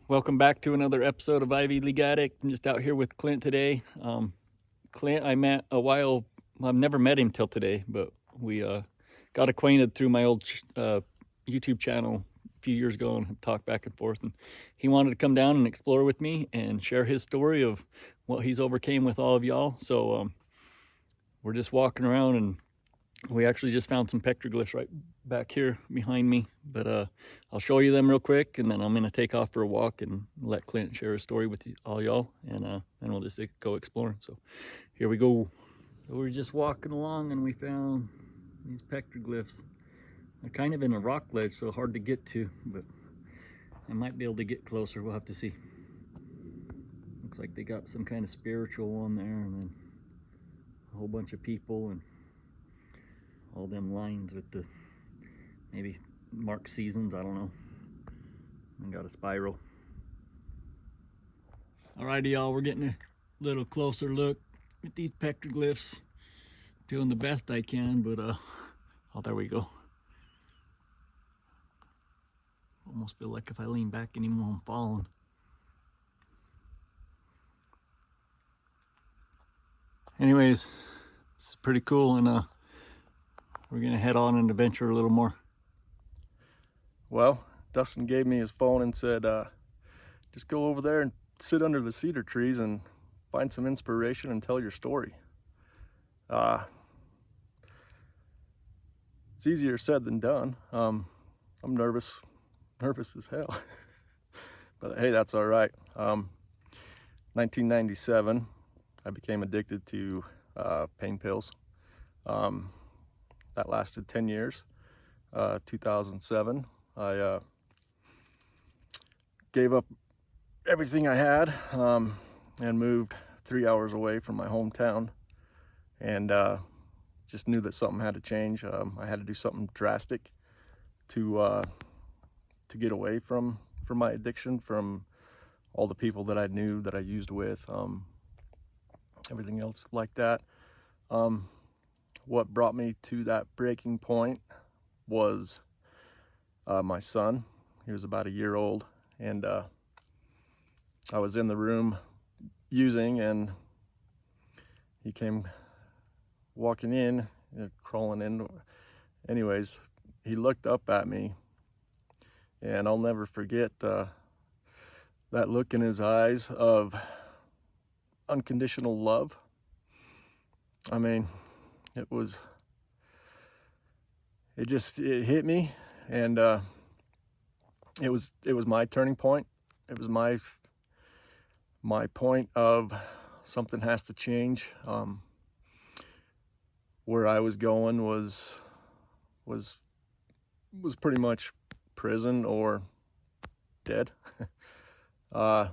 Welcome back to another episode of Ivy League Addict. I'm just out here with Clint today. Clint, I met a while, well, I've never met him till today, but we got acquainted through my old YouTube channel a few years ago and have talked back and forth. And he wanted to come down and explore with me and share his story of what he's overcame with all of y'all. So we're just walking around, and we actually just found some petroglyphs right back here behind me, but I'll show you them real quick, and then I'm gonna take off for a walk and let Clint share his story with all y'all, and then we'll just go exploring. So here we go. So we're just walking along, and we found these petroglyphs. They're kind of in a rock ledge, so hard to get to, but I might be able to get closer. We'll have to see. Looks like they got some kind of spiritual one there, and then a whole bunch of people, and all them lines with the maybe marked seasons, I don't know. And got a spiral. Alrighty, y'all, we're getting a little closer look at these petroglyphs. Doing the best I can, but oh, there we go. Almost feel like if I lean back anymore, I'm falling. Anyways, it's pretty cool, and we're gonna head on and adventure a little more. Well, Dustin gave me his phone and said, just go over there and sit under the cedar trees and find some inspiration and tell your story. It's easier said than done. I'm nervous as hell. But hey, that's all right. 1997, I became addicted to pain pills. That lasted 10 years. 2007, I gave up everything I had and moved 3 hours away from my hometown, and just knew that something had to change. I had to do something drastic to get away from my addiction, from all the people that I knew that I used with, everything else like that. What brought me to that breaking point was my son. He was about a year old, and I was in the room using, and he came walking in, crawling in. Anyways, he looked up at me, and I'll never forget that look in his eyes of unconditional love. I mean, it hit me, and it was my turning point. It was my point of something has to change. Where I was going was pretty much prison or dead. I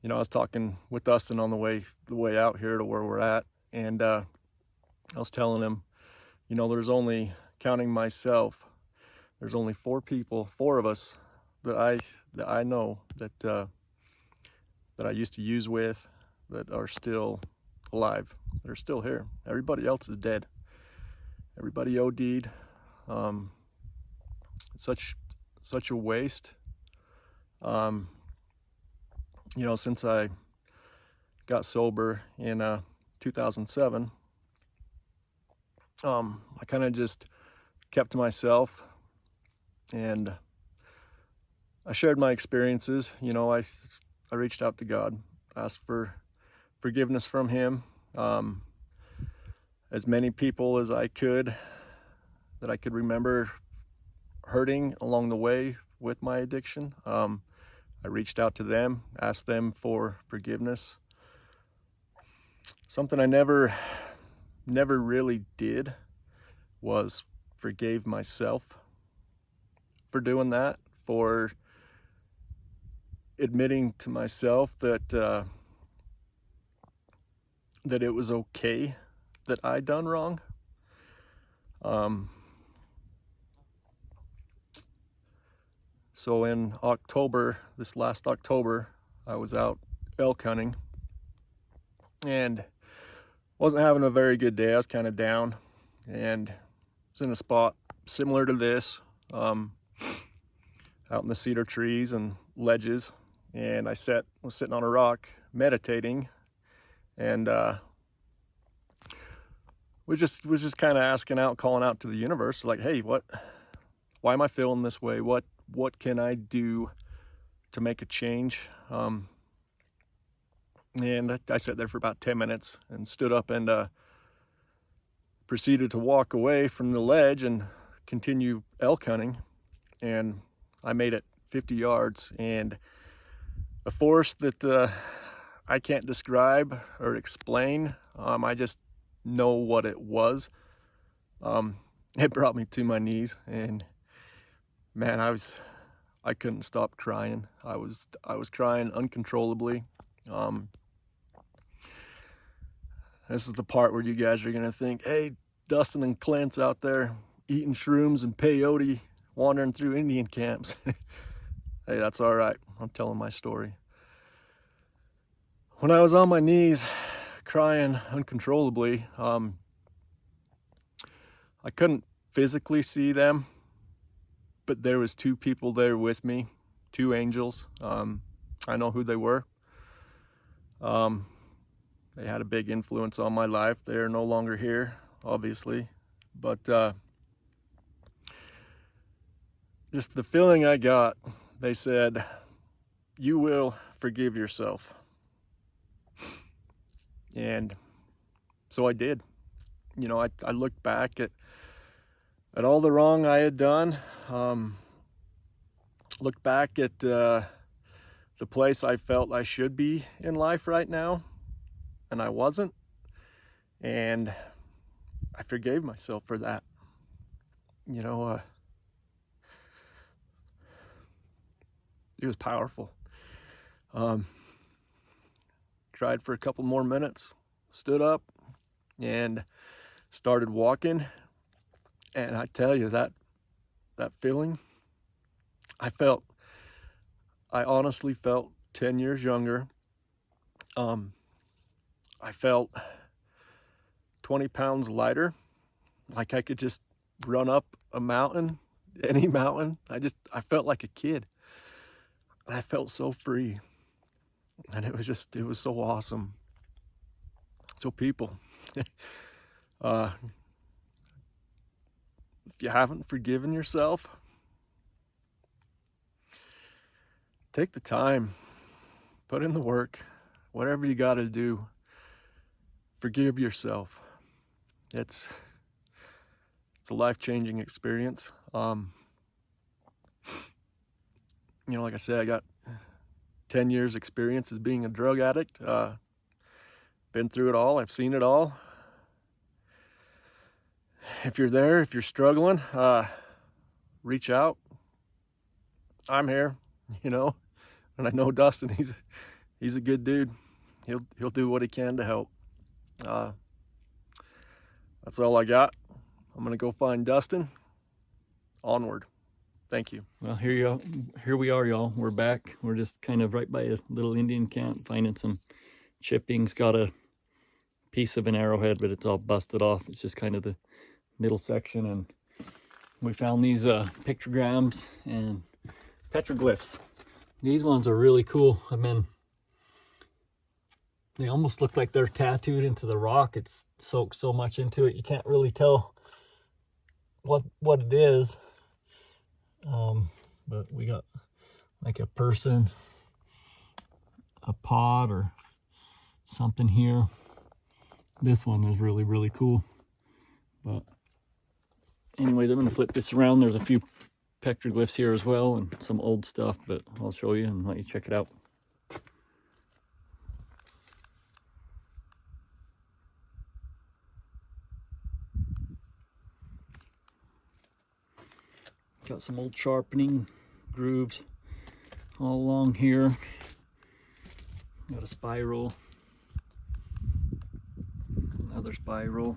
was talking with Dustin on the way out here to where we're at, and I was telling him, there's only, counting myself, there's only four of us that I know that I used to use with, that are still alive, that are still here. Everybody else is dead. Everybody OD'd. Such a waste. Since I got sober in 2007, I kind of just kept to myself, and I shared my experiences. I reached out to God, asked for forgiveness from him. As many people as I could, that I could remember hurting along the way with my addiction. I reached out to them, asked them for forgiveness. Something I never really did was forgave myself for doing that, for admitting to myself that that it was okay that I done wrong. So in October, this last October, I was out elk hunting and wasn't having a very good day. I was kind of down, and was in a spot similar to this. I out in the cedar trees and ledges, and I was sitting on a rock meditating, and was just kind of asking out, calling out to the universe, like, hey, why am I feeling this way? What can I do to make a change? And I sat there for about 10 minutes and stood up and proceeded to walk away from the ledge and continue elk hunting. And I made it 50 yards, and a force that I can't describe or explain. I just know what it was. It brought me to my knees, and man, I couldn't stop crying. I was crying uncontrollably. This is the part where you guys are gonna think, hey, Dustin and Clint's out there eating shrooms and peyote, wandering through Indian camps. Hey, that's all right. I'm telling my story. When I was on my knees crying uncontrollably, I couldn't physically see them, but there was two people there with me, two angels. I know who they were. They had a big influence on my life. They're no longer here, obviously, but just the feeling I got, they said, you will forgive yourself. And so I did. You know, I looked back at all the wrong I had done, looked back at the place I felt I should be in life right now, and I wasn't, and I forgave myself for that. You know, it was powerful. Cried for a couple more minutes, stood up, and started walking. And I tell you, that feeling, I honestly felt 10 years younger. I felt 20 pounds lighter, like I could just run up a mountain, any mountain. I felt like a kid, and I felt so free, and it was so awesome. So people, if you haven't forgiven yourself, take the time, put in the work, whatever you got to do. Forgive yourself. It's a life-changing experience. You know, like I said, I got 10 years experience as being a drug addict. Been through it all. I've seen it all. If you're there, if you're struggling, reach out. I'm here, you know, and I know Dustin, he's a good dude. He'll do what he can to help. That's all I got. I'm gonna go find Dustin. Onward. Thank you. Well, here we are, y'all. We're back. We're just kind of right by a little Indian camp, finding some chippings. Got a piece of an arrowhead, but it's all busted off. It's just kind of the middle section, and we found these pictograms and petroglyphs. These ones are really cool. They almost look like they're tattooed into the rock. It's soaked so much into it, you can't really tell what it is. But we got like a person, a pod, or something here. This one is really, really cool. But anyways, I'm going to flip this around. There's a few petroglyphs here as well, and some old stuff, but I'll show you and let you check it out. Got some old sharpening grooves all along here. Got a spiral, another spiral.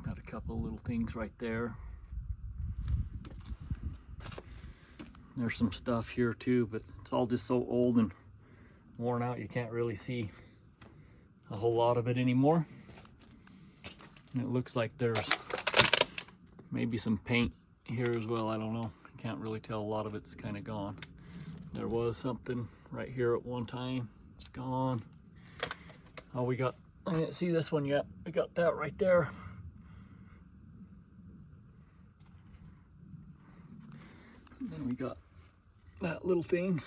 Got a couple little things right there. There's some stuff here too, but it's all just so old and worn out, you can't really see a whole lot of it anymore. And it looks like there's maybe some paint here as well. I don't know. Can't really tell. A lot of it's kind of gone. There was something right here at one time. It's gone. Oh, we got, I didn't see this one yet. We got that right there. And then we got that little thing.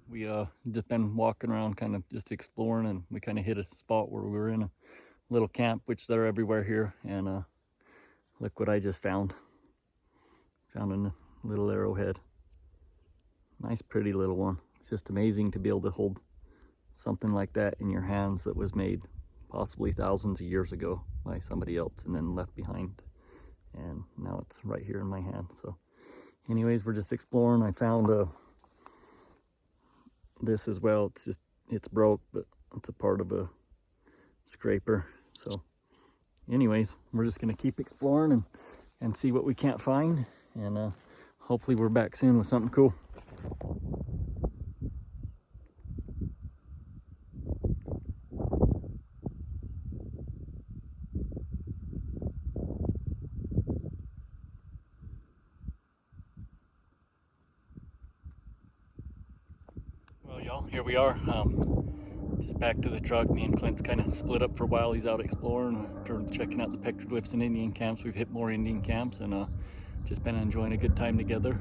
We just been walking around kind of just exploring, and we kind of hit a spot where we were in a little camp, which they're everywhere here, and look what I just found. Found a little arrowhead. Nice pretty little one. It's just amazing to be able to hold something like that in your hands that was made possibly thousands of years ago by somebody else and then left behind, and now it's right here in my hand. So anyways, we're just exploring. I found this as well. It's broke, but it's a part of a scraper. So anyways, we're just gonna keep exploring and see what we can't find, and hopefully we're back soon with something cool. Well, y'all, here we are. Just back to the truck. Me and Clint's kind of split up for a while. He's out exploring, checking out the petroglyphs and Indian camps. We've hit more Indian camps, and just been enjoying a good time together.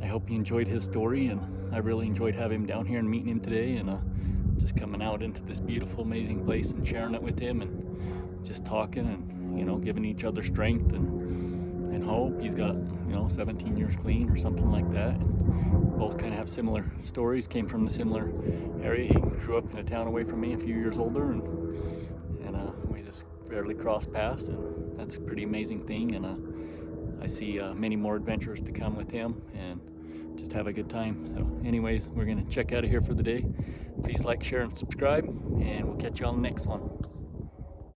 I hope you enjoyed his story, and I really enjoyed having him down here and meeting him today, and just coming out into this beautiful, amazing place and sharing it with him, and just talking and, you know, giving each other strength and hope. He's got, you know, 17 years clean or something like that. And both kind of have similar stories, came from the similar area. He grew up in a town away from me, a few years older, and we just barely crossed paths, and that's a pretty amazing thing. And I see many more adventures to come with him, and just have a good time. So anyways, we're gonna check out of here for the day. Please like, share, and subscribe, and we'll catch you on the next one.